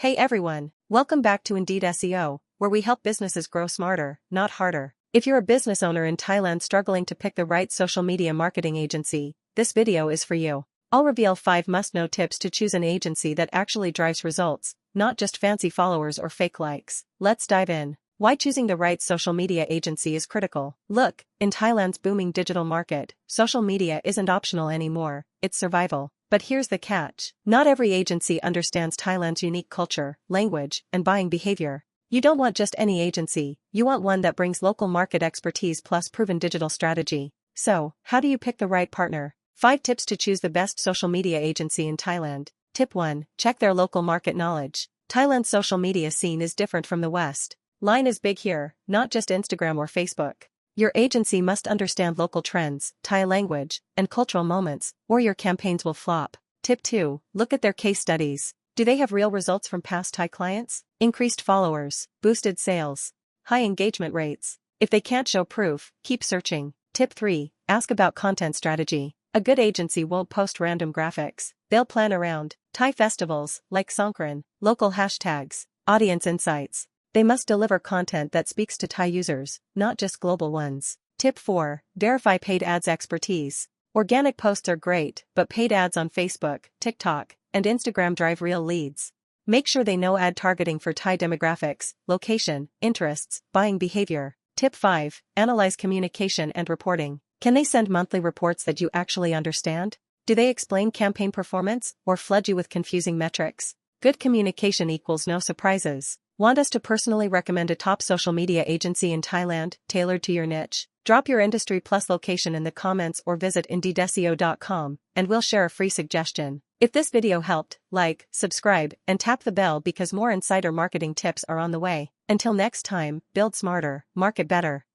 Hey everyone, welcome back to Indeed SEO, where we help businesses grow smarter, not harder. If you're a business owner in Thailand struggling to pick the right social media marketing agency, this video is for you. I'll reveal 5 must-know tips to choose an agency that actually drives results, not just fancy followers or fake likes. Let's dive in. Why choosing the right social media agency is critical. Look, in Thailand's booming digital market, social media isn't optional anymore, it's survival. But here's the catch. Not every agency understands Thailand's unique culture, language, and buying behavior. You don't want just any agency, you want one that brings local market expertise plus proven digital strategy. So, how do you pick the right partner? 5 tips to choose the best social media agency in Thailand. Tip 1. Check their local market knowledge. Thailand's social media scene is different from the West. Line is big here, not just Instagram or Facebook. Your agency must understand local trends, Thai language, and cultural moments, or your campaigns will flop. Tip 2. Look at their case studies. Do they have real results from past Thai clients? Increased followers, boosted sales, high engagement rates. If they can't show proof, keep searching. Tip 3. Ask about content strategy. A good agency won't post random graphics. They'll plan around Thai festivals, like Songkran, local hashtags, audience insights. They must deliver content that speaks to Thai users, not just global ones. Tip 4. Verify paid ads expertise. Organic posts are great, but paid ads on Facebook, TikTok, and Instagram drive real leads. Make sure they know ad targeting for Thai demographics, location, interests, buying behavior. Tip 5. Analyze communication and reporting. Can they send monthly reports that you actually understand? Do they explain campaign performance, or flood you with confusing metrics? Good communication equals no surprises. Want us to personally recommend a top social media agency in Thailand, tailored to your niche? Drop your industry plus location in the comments or visit indeedseo.com, and we'll share a free suggestion. If this video helped, like, subscribe, and tap the bell because more insider marketing tips are on the way. Until next time, build smarter, market better.